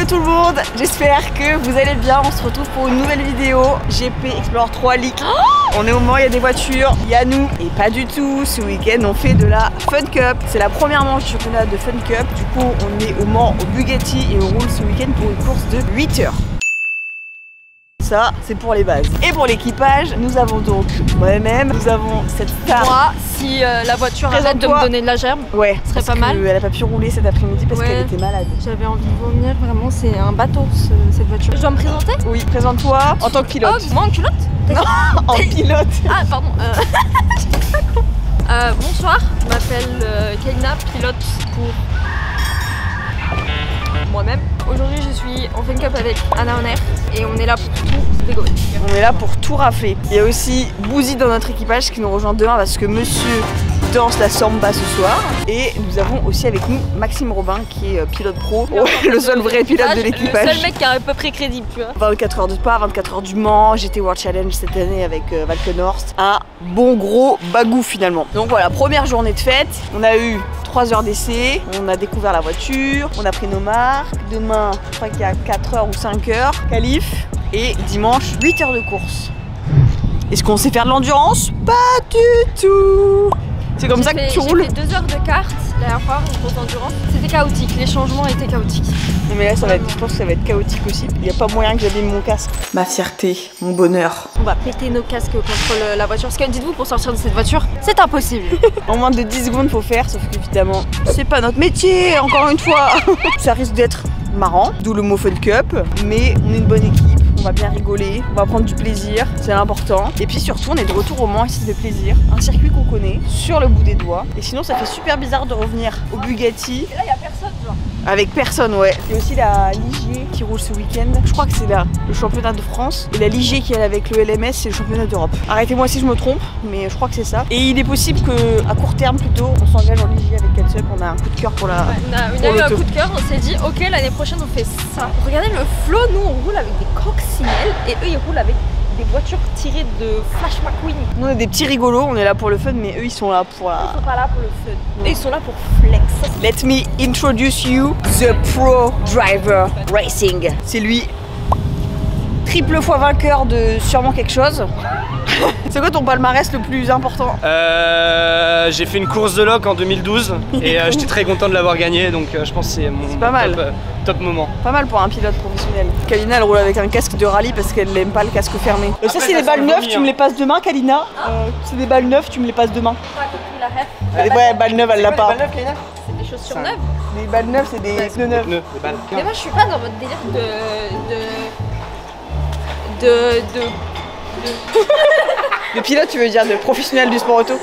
tout le monde, j'espère que vous allez bien. On se retrouve pour une nouvelle vidéo GP Explore 3 League. On est au Mans, il y a des voitures, il y a nous. Et pas du tout, ce week-end on fait de la Fun Cup. C'est la première manche du championnat de Fun Cup. Du coup on est au Mans au Bugatti et on roule ce week-end pour une course de 8 heures. Ça, c'est pour les bases. Et pour l'équipage, nous avons donc moi-même, nous avons cette star. Moi, si la voiture arrête de me donner de la gerbe, ouais, ce serait pas mal. Elle a pas pu rouler cet après-midi parce qu'elle était malade. J'avais envie de vomir, vraiment, c'est un bateau cette voiture. Je dois me présenter? Oui, présente-toi en tant que pilote. Oh, moi en culotte? Non, en pilote. Ah, pardon. Bonsoir, je m'appelle Kalina, pilote pour moi-même. Aujourd'hui je suis en Fun Cup avec Anna Honner et on est là pour tout dégommer. On est là pour tout rafler. Il y a aussi Bouzy dans notre équipage qui nous rejoint demain parce que monsieur danse la samba ce soir. Et nous avons aussi avec nous Maxime Robin qui est pilote pro, le seul vrai pilote de l'équipage. Le seul mec qui est à peu près crédible, tu vois. 24 heures de Spa, 24 heures du Mans, GT World Challenge cette année avec Valkenhorst. Un bon gros bagou finalement. Donc voilà, première journée de fête. On a eu 3 heures d'essai, on a découvert la voiture, on a pris nos marques. Demain, je crois qu'il y a 4 heures ou 5 heures, qualif. Et dimanche, 8 heures de course. Est-ce qu'on sait faire de l'endurance? Pas du tout. C'est comme ça que tu roules? J'ai fait 2 heures de kart la dernière fois en course d'endurance. C'était chaotique, les changements étaient chaotiques. Non mais là, ça va être, je pense que ça va être chaotique aussi. Il n'y a pas moyen que j'abîme mon casque. Ma fierté, mon bonheur. On va péter nos casques contre la voiture. Parce que dites-vous, pour sortir de cette voiture, c'est impossible. En moins de 10 secondes, faut faire, sauf qu'évidemment, c'est pas notre métier, encore une fois. Ça risque d'être marrant, d'où le mot Fun Cup, mais on est une bonne équipe, on va bien rigoler, on va prendre du plaisir, c'est important. Et puis surtout, on est de retour au Mans et ça fait plaisir. Un circuit qu'on connaît, sur le bout des doigts. Et sinon, ça fait super bizarre de revenir au Bugatti. Et là, il y a personne, genre. Avec personne, ouais. Il y a aussi la Ligier qui roule ce week-end. Je crois que c'est le championnat de France. Et la Ligier qui est avec le LMS, c'est le championnat d'Europe. Arrêtez-moi si je me trompe, mais je crois que c'est ça. Et il est possible qu'à court terme plutôt, on s'engage en Ligier avec Kelsup. On a un coup de cœur pour la. Ouais, on a eu un coup de cœur, on s'est dit, ok, l'année prochaine on fait ça. Regardez le flow, nous on roule avec des coccinelles et eux ils roulent avec des voitures tirées de Flash McQueen. Nous on est des petits rigolos, on est là pour le fun, mais eux ils sont là pour la. Ils sont pas là pour le fun. Eux ils sont là pour flex. Let me introduce you the pro driver racing. C'est lui, triple fois vainqueur de sûrement quelque chose. C'est quoi ton palmarès le plus important? J'ai fait une course de loc en 2012 et j'étais très content de l'avoir gagné, donc je pense que c'est mon top moment. Pas mal pour un pilote professionnel. Kalina elle roule avec un casque de rallye parce qu'elle n'aime pas le casque fermé. Ça c'est des balles neuves, tu me les passes demain Kalina. C'est des balles neuves, tu me les passes demain. T'as compris la ref? Ouais, balles neuves elle l'a pas. C'est des chaussures neuves? Les balles neuves c'est des pneus neufs. Mais moi je suis pas dans votre délire De pilote tu veux dire de professionnel du sport auto?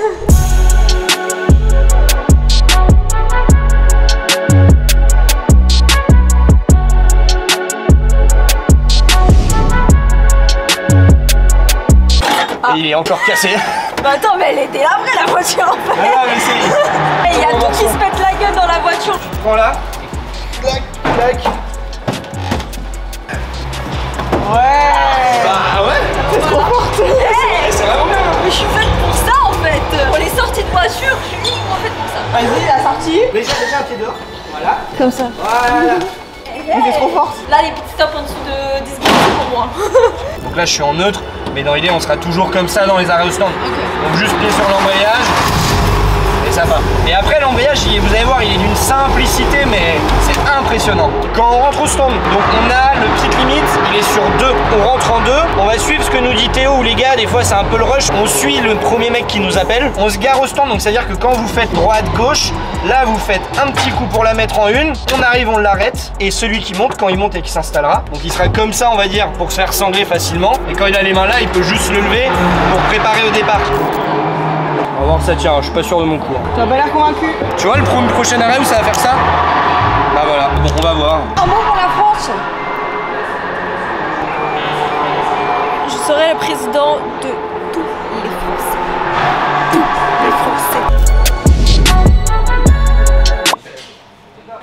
Et il est encore cassé. Bah attends, mais elle est délabrée la voiture en fait. Ah, mais c'est... Il y a tout qui se pète la gueule dans la voiture. Prends là. Clac, clac. Ouais. Bah ouais. C'est trop fort. C'est vraiment bien. Mais je suis faite pour ça en fait. Pour les sorties de voiture, je suis uniquement faite pour ça. Vas-y la sortie. Déjà un pied dehors. Voilà. Comme ça. Voilà. C'est trop fort. Là les petits stops en dessous de 10 secondes c'est pour moi. Donc là je suis en neutre, mais dans l'idée on sera toujours comme ça dans les arrêts au stand. Donc juste pied sur l'embrayage. Et ça va. Et après l'embrayage, vous allez voir, il est d'une simplicité, mais c'est impressionnant. Quand on rentre au stand, donc on a le petite limite, il est sur 2. On rentre en 2, on va suivre ce que nous dit Théo ou les gars, des fois c'est un peu le rush. On suit le premier mec qui nous appelle. On se gare au stand, donc c'est à dire que quand vous faites droite-gauche, là vous faites un petit coup pour la mettre en une. On arrive, on l'arrête. Et celui qui monte, quand il monte et qui s'installera, donc il sera comme ça on va dire pour se faire sangler facilement. Et quand il a les mains là, il peut juste le lever pour préparer au départ. On va voir si ça tient, je suis pas sûr de mon coup. Tu as pas l'air convaincu. Tu vois le prochain arrêt où ça va faire ça? Bah voilà, bon on va voir. Un mot pour la France. Je serai le président de tous les Français. Tous les Français.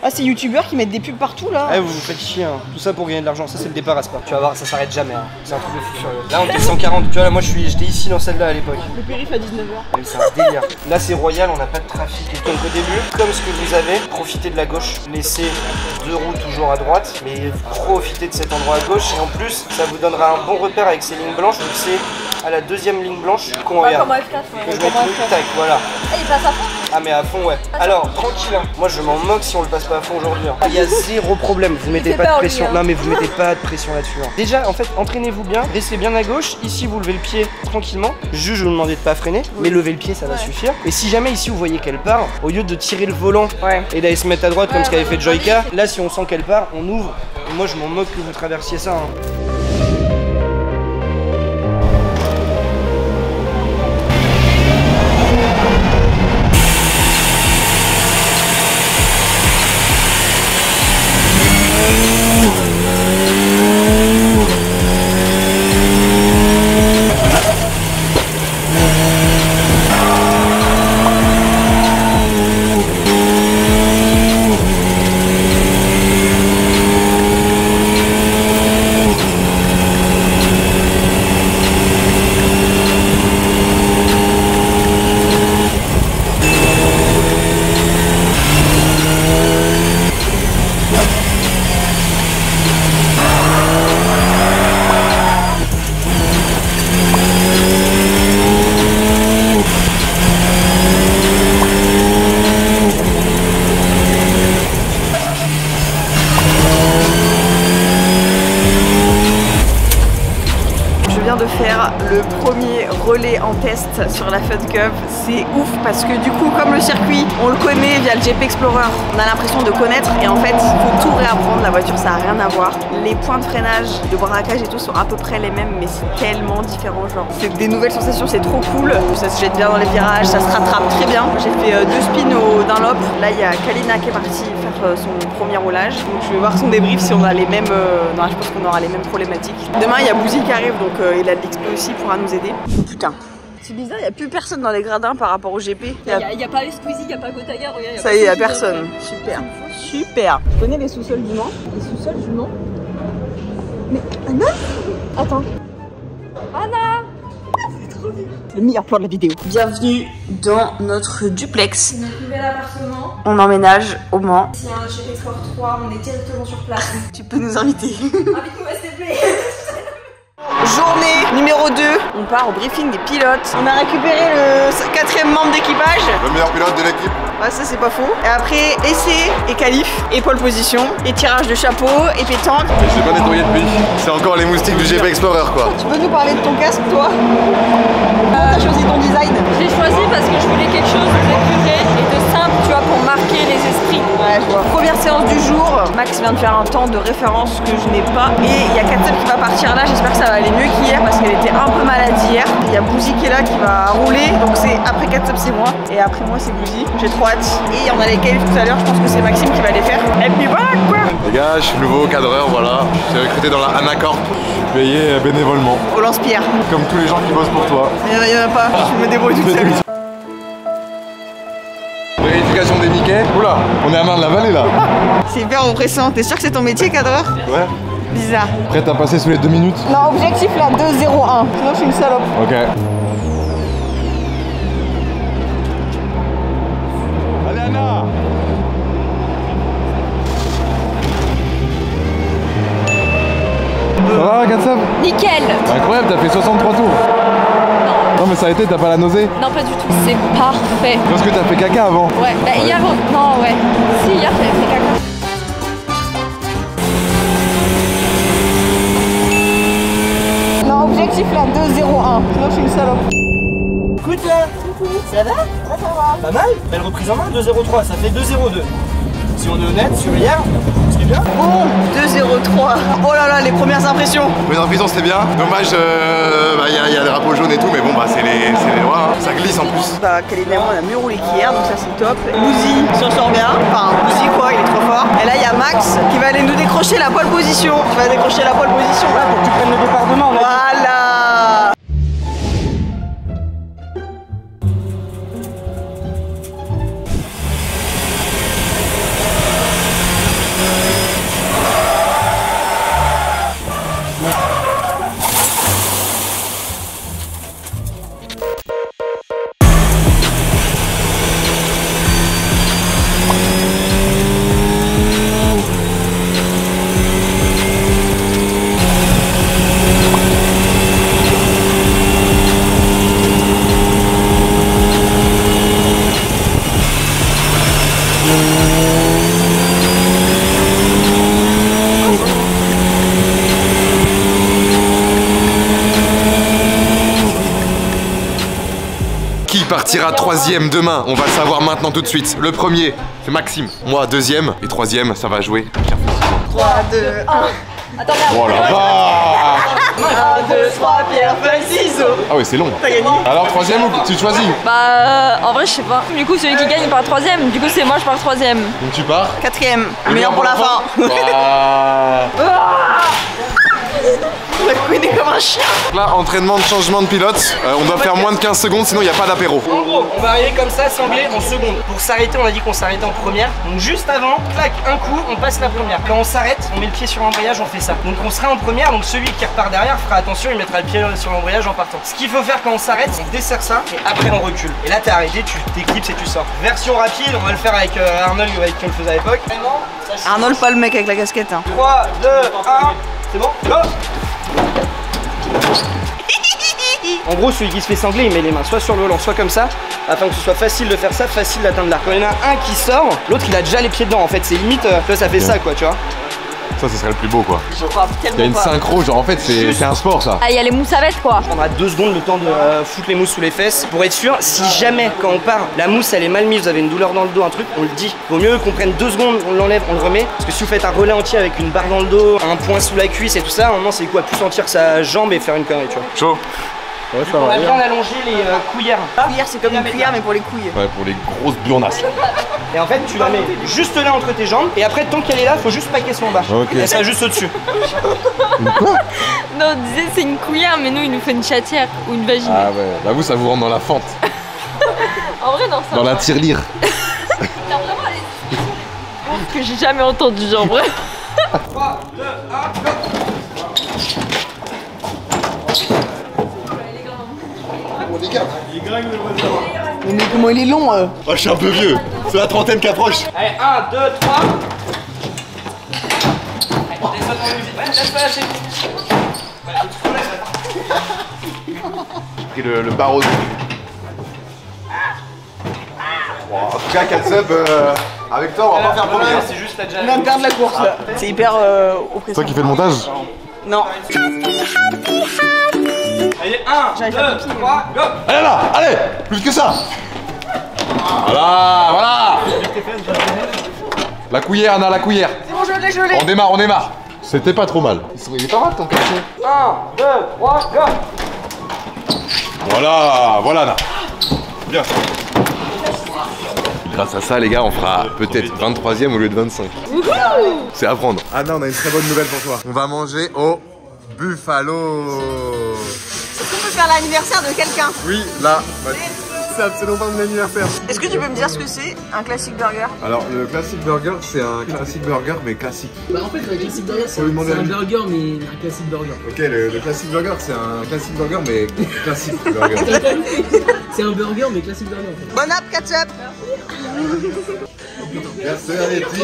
Ah, ces youtubeurs qui mettent des pubs partout là. Eh, vous vous faites chier, hein. Tout ça pour gagner de l'argent. Ça, c'est le départ à Spa. Tu vas voir, ça s'arrête jamais. Hein. C'est un truc de fou furieux. Là, on était 140. Tu vois, là, moi, j'étais ici dans celle-là à l'époque. Le périph' à 19h. C'est un délire. Là, c'est royal, on n'a pas de trafic. Donc, au début, comme ce que vous avez, profitez de la gauche. Laissez 2 roues toujours à droite, mais profitez de cet endroit à gauche. Et en plus, ça vous donnera un bon repère avec ces lignes blanches. Donc, c'est à la deuxième ligne blanche qu'on regarde. Comme F4, Que je mette le tac, voilà. Ah, il passe à fond. Ah mais à fond ouais. Alors tranquille hein. Moi je m'en moque si on le passe pas à fond aujourd'hui hein. Il y a zéro problème, vous mettez pas de pression. Non mais vous mettez pas de pression là-dessus hein. Déjà en fait entraînez-vous bien, restez bien à gauche. Ici vous levez le pied tranquillement. Juste je vous demandais de pas freiner, mais lever le pied ça va suffire. Et si jamais ici vous voyez qu'elle part, au lieu de tirer le volant et d'aller se mettre à droite comme ce qu'avait fait Joyka, là si on sent qu'elle part, on ouvre. Et moi je m'en moque que vous traversiez ça hein. De faire le premier relais en test sur la Fun Cup, c'est ouf parce que du coup comme le circuit on le connaît via le GP Explorer, on a l'impression de connaître et en fait il faut tout réapprendre, la voiture ça a rien à voir, les points de freinage, de braquage et tout sont à peu près les mêmes mais c'est tellement différent genre, c'est des nouvelles sensations, c'est trop cool, ça se jette bien dans les virages, ça se rattrape très bien, j'ai fait 2 spins au Dunlop, là il y a Kalina qui est partie faire son premier roulage, donc je vais voir son débrief si on a les mêmes, non je pense qu'on aura les mêmes problématiques. Demain il y a Bouzy qui arrive donc il a de l'XP aussi, pourra nous aider. Oh, putain, c'est bizarre, il n'y a plus personne dans les gradins par rapport au GP. Il n'y a pas les Squeezie, il n'y a pas Gotaga, regarde. Ça y est, il n'y a personne. Super. Super. Tu connais les sous-sols du Mans? Les sous-sols du Mans? Mais Anna? Attends. Anna! Le meilleur plan de la vidéo. Bienvenue dans notre duplex. Notre nouvel appartement. On emménage au Mans. C'est un GP Sport 3, on est directement sur place. Tu peux nous inviter. Invite-nous s'il te plaît. Journée numéro 2, on part au briefing des pilotes. On a récupéré le 4e membre d'équipage. Le meilleur pilote de l'équipe. Ouais, ça c'est pas faux. Et après, essai et qualif, et pole position, et tirage de chapeau, et pétanque. Je l'ai pas nettoyé depuis. C'est encore les moustiques du GP Explorer quoi. Tu peux nous parler de ton casque toi? Comment t'as choisi ton design? J'ai choisi parce que je voulais quelque chose d'épuré et de simple, tu vois, pour marquer les esprits. Ouais, je vois. Première séance du jour, Max vient de faire un temps de référence que je n'ai pas. Et il y a Katsub qui va partir là, j'espère que ça va aller mieux qu'hier parce qu'elle était un peu malade hier. Il y a Bouzy qui est là qui va rouler, donc c'est après Katsub c'est moi, et après moi c'est Bouzy. J'ai trop hâte. Et on a les qualifs tout à l'heure, je pense que c'est Maxime qui va les faire. Et puis voilà quoi. Les gars, je suis nouveau cadreur, voilà. Je suis recruté dans la Anacorp. Payé bénévolement. Au lance-pierre. Comme tous les gens qui bossent pour toi. Il y en a pas, je me débrouille toute seule. Vérification des Mickey. Oula, on est à Marne-la-Vallée là. C'est hyper oppressant. T'es sûr que c'est ton métier, cadreur? Ouais. Bizarre. Prête à passer sous les 2 minutes? Non, objectif là, 2-0-1. Sinon je suis une salope. Ok. Allez Anna. Ça va, Katsub? Nickel. Incroyable, t'as fait 63 tours. Non mais ça a été, t'as pas la nausée? Non, pas du tout. C'est parfait. Parce que t'as fait caca avant. Ouais, bah hier, non, ouais. Si, hier, j'avais fait caca. Non, objectif là, 2-0-1. Sinon je suis une salope. Écoute là, ça va? Ouais, ça va. Pas mal. Belle reprise en main, 2-0-3, ça fait 2-0-2. Si on est honnête, sur hier, c'est bien. Bon, 2-0-3. Oh là là, les premières impressions. Mais en prison c'était bien. Dommage, y a des drapeaux jaunes et tout, mais bon bah c'est les lois, hein. Ça glisse en plus. Bah, Kalina et moi, on a mieux roulé qu'hier, donc ça c'est top. Bouzy s'en sort bien. Enfin, Bouzy quoi, il est trop fort. Et là, il y a Max qui va aller nous décrocher la pole position. Tu vas décrocher la pole position là pour que tu prennes le départ demain. Voilà. partira troisième demain. On va le savoir maintenant tout de suite. Le premier, c'est Maxime. Moi, deuxième. Et troisième, ça va jouer. 3, 2, 1. Attends, merde. Oh là là. 1, 2, 3, pierre, feuille, ciseaux. Ah oui, c'est long. T'as gagné. Alors, troisième ou tu choisis? Bah, en vrai, je sais pas. Du coup, celui qui gagne, il part troisième. Du coup, c'est moi, je pars troisième. Donc tu pars. 4ème. Meilleur pour la fin. On a couiné comme un chien. Là, entraînement de changement de pilote. On doit faire moins de 15 secondes, sinon il n'y a pas d'apéro. En gros, on va arriver comme ça, sanglé, en seconde. Pour s'arrêter, on a dit qu'on s'arrêtait en première. Donc juste avant, clac, un coup, on passe la première. Quand on s'arrête, on met le pied sur l'embrayage, on fait ça. Donc on sera en première, donc celui qui repart derrière fera attention, il mettra le pied sur l'embrayage en partant. Ce qu'il faut faire quand on s'arrête, on desserre ça et après on recule. Et là t'es arrêté, tu t'éclipses et tu sors. Version rapide, on va le faire avec Arnold, avec qui on le faisait à l'époque. Arnold, pas le mec avec la casquette. Hein. 3, 2, 1, c'est bon, go! En gros, celui qui se fait sangler, il met les mains soit sur le volant, soit comme ça, afin que ce soit facile de faire ça, facile d'atteindre l'arc. Quand il y en a un qui sort, l'autre il a déjà les pieds dedans. En fait, c'est limite, ça fait ça quoi, tu vois. Ça, ce serait le plus beau quoi. Je crois Il y a tellement une pas. synchro, genre en fait, c'est un sport ça. Ah, il y a les moussavettes, quoi. On prendra 2 secondes le temps de foutre les mousses sous les fesses pour être sûr. Si jamais, quand on part, la mousse elle est mal mise, vous avez une douleur dans le dos, un truc, on le dit. Vaut mieux qu'on prenne 2 secondes, on l'enlève, on le remet. Parce que si vous faites un relais entier avec une barre dans le dos, un point sous la cuisse et tout ça, à un moment, c'est quoi? Plus sentir sa jambe et faire une connerie, tu vois. Chaud. Ouais, ça On va a bien. bien allongé les couillères. Cuillère, c'est comme une cuillère, mais pour les couilles. Ouais, pour les grosses burnasses. Et en fait, tu la mets juste là entre tes jambes. Et après, tant qu'elle est là, faut juste paquer son bas. Ok. Et ça juste au-dessus. Non, on disait c'est une couillère, mais nous, il nous fait une chatière ou une vagine. Ah ouais, bah vous, ça vous rentre dans la fente. En vrai, non, ça Dans va. la tirelire. T'as vraiment les que j'ai jamais entendu, genre vrai. 3, 2, 1, go! Mais comment il est long Oh, je suis un peu vieux. C'est la trentaine qui approche. Allez, 1, 2, 3. Allez, laisse-moi dans la musique. Ouais, laisse-moi lâcher. J'ai pris le barreau. Bon, en tout cas, Katsub, avec toi, on va pas faire premier. C'est juste la déjà. On vient de perdre la course là. C'est hyper oppressant. C'est toi qui fais le montage? Non. Allez, 1, J'arrive 2, pas à pied. 3, go! Allez là, allez, plus que ça. Voilà, voilà. La cuillère, Anna, la cuillère. C'est bon, je l'ai. On démarre, on démarre. C'était pas trop mal. Il est pas mal ton cachet. 1, 2, 3, go! Voilà, voilà Anna. Bien. Grâce à ça, les gars, on fera peut-être 23ème au lieu de 25. C'est à prendre. Anna, on a une très bonne nouvelle pour toi. On va manger au Buffalo. Est-ce qu'on peut faire l'anniversaire de quelqu'un? Oui, là, c'est absolument pas mon anniversaire. Est-ce que tu peux me dire ce que c'est un classique burger? Alors, le classic burger, c'est un classic burger, mais classique. Bah en fait le classic burger c'est Faut lui demander un à lui. burger mais un classic burger. Ok, le classic burger, c'est un classic burger, mais classique burger. C'est un burger mais classic burger en fait. Bon app, Katsub. Merci à les petits.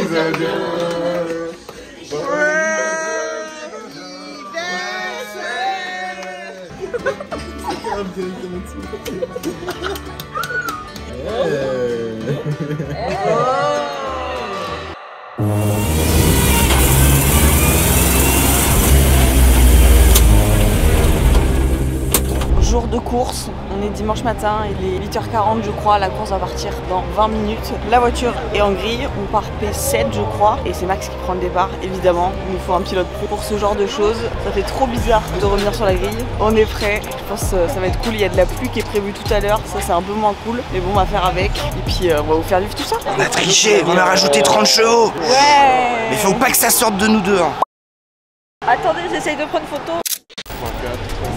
Jour de course, on est dimanche matin, il est 8h40 je crois, la course va partir dans 20 minutes. La voiture est en grille, on part P7 je crois, et c'est Max qui prend le départ évidemment. Il nous faut un pilote pro pour ce genre de choses, ça fait trop bizarre de revenir sur la grille. On est prêt, je pense que ça va être cool, il y a de la pluie qui est prévue tout à l'heure, ça c'est un peu moins cool, mais bon on va faire avec, et puis on va vous faire vivre tout ça. On a triché, on a rajouté 30 chevaux. Ouais. Mais faut pas que ça sorte de nous deux. Hein. Attendez, j'essaye de prendre photo.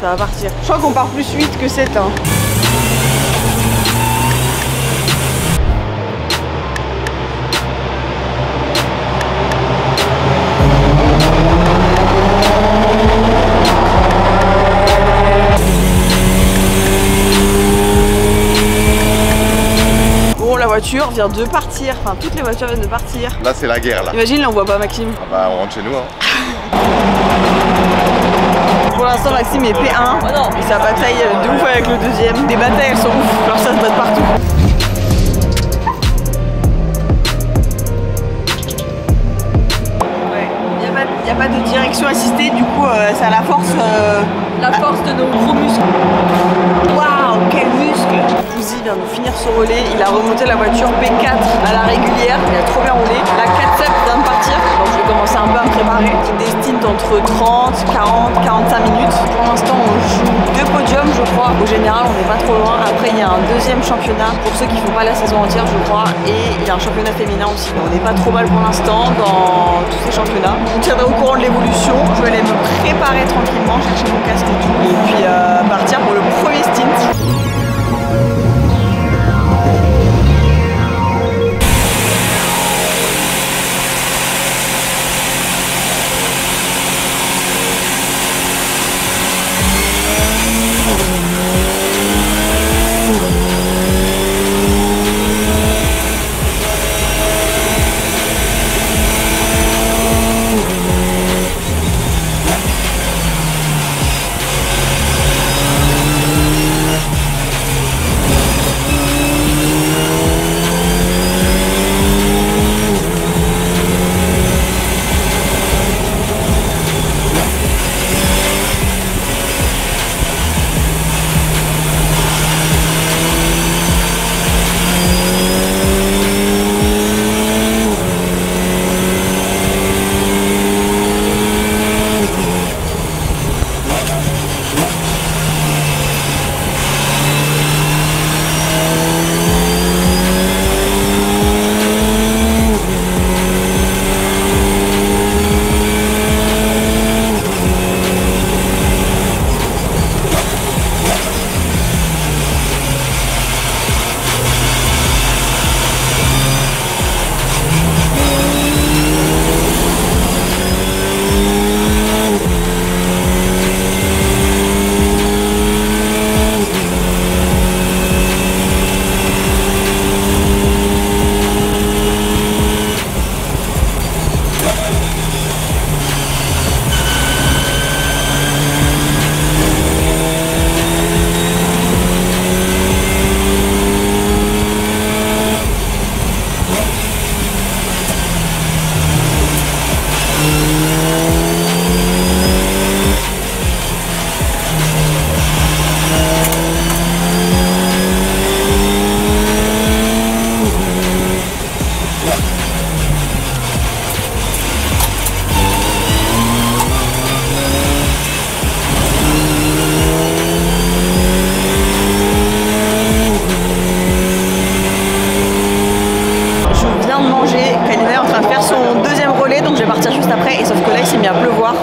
Ça va partir. Je crois qu'on part plus 8 que 7 hein. Bon, la voiture vient de partir, enfin toutes les voitures viennent de partir. Là, c'est la guerre, là. Imagine, là on voit pas Maxime. Ah bah, on rentre chez nous, hein. Pour l'instant, Maxime est P1 et sa bataille de ouf avec le deuxième. Les batailles elles sont ouf, alors ça se bat partout. Ouais, y a pas de direction assistée, du coup, c'est à la force. La force de nos gros muscles. Waouh, quel muscle! parce que Pouzy vient de finir son relais. Il a remonté la voiture P4 à la régulière. Il a trop bien roulé. La 4-7 vient de partir. Donc je vais commencer un peu à me préparer. Des stints entre 30, 40, 45 minutes. Pour l'instant, on joue 2 podiums, je crois. Au général, on n'est pas trop loin. Après, il y a un deuxième championnat pour ceux qui font pas la saison entière, je crois. Et il y a un championnat féminin aussi. On n'est pas trop mal pour l'instant dans tous ces championnats. On tiendra au courant de l'évolution. Je vais aller me préparer tranquillement, chercher mon casque et tout. Et puis partir pour le premier stint.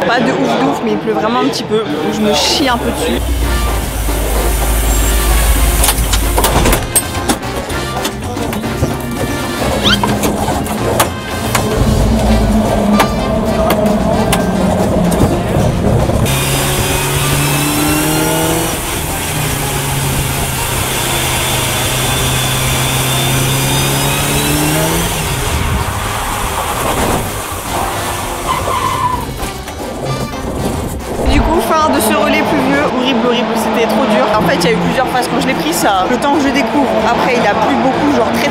Pas de ouf, mais il pleut vraiment un petit peu. Donc je me chie un peu dessus. De ce relais pluvieux, horrible, c'était trop dur. En fait, il y a eu plusieurs phases. Quand je l'ai pris, ça, le temps que je découvre, après il a plu beaucoup, genre très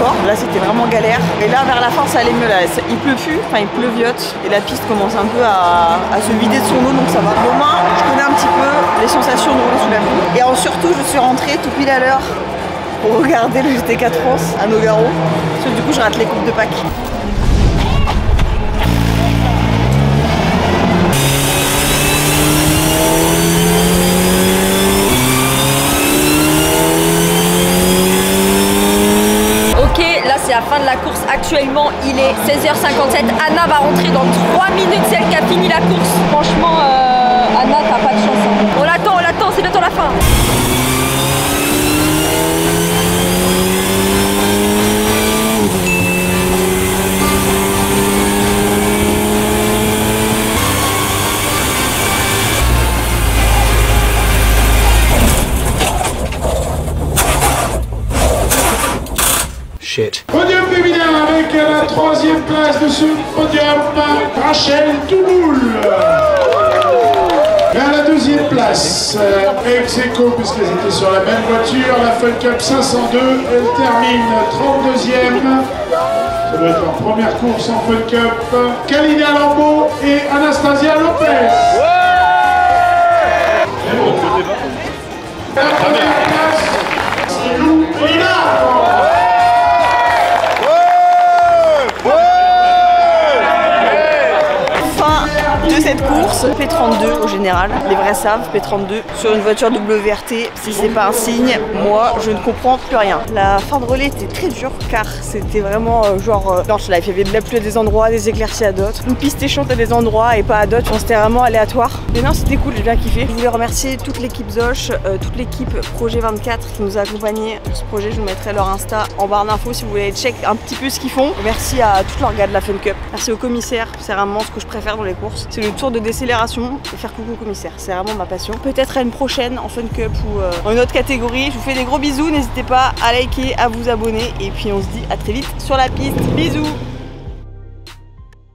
fort. Là, c'était vraiment galère. Et là, vers la fin, ça allait mieux. Là, il pleut plus, enfin il pleuviote. Et la piste commence un peu à se vider de son eau, donc ça va. Au moins, je connais un petit peu les sensations de rouler sous la pluie. Et surtout, je suis rentrée tout pile à l'heure pour regarder le GT4 France à Nogaro. Parce que du coup, je rate les coupes de Pâques. C'est la fin de la course. Actuellement, il est 16h57. Anna va rentrer dans 3 minutes. C'est elle qui a fini la course. Franchement, Anna, t'as pas de chance. Hein. On l'attend, c'est bientôt la fin. Shit. Podium féminin avec la 3e place de ce podium, Rachel Touboul. Et à la 2e place, ex-aequo, puisqu'elles étaient sur la même voiture, la Fun Cup 502. Elle termine 32e. Ça doit être leur première course en Fun Cup. Kalina Lambeau et Anastasia Lopez. La première place de cette course. P32 au général, les vrais savent, P32 sur une voiture WRT, si c'est pas un signe, moi je ne comprends plus rien. La fin de relais était très dure car c'était vraiment genre blanche life, il y avait de la pluie à des endroits, des éclaircies à d'autres, une piste échante à des endroits et pas à d'autres, c'était vraiment aléatoire. Mais non, c'était cool, j'ai bien kiffé. Je voulais remercier toute l'équipe Zoch, toute l'équipe Projet 24 qui nous a accompagnés pour ce projet. Je vous mettrai leur Insta en barre d'infos si vous voulez check un petit peu ce qu'ils font. Merci à tous leurs gars de la Fun Cup. Merci au commissaire, c'est vraiment ce que je préfère dans les courses. C'est le tour de décélération et faire coucou au commissaire. C'est vraiment ma passion. Peut-être à une prochaine en Fun Cup ou en une autre catégorie. Je vous fais des gros bisous. N'hésitez pas à liker, à vous abonner. Et puis on se dit à très vite sur la piste. Bisous!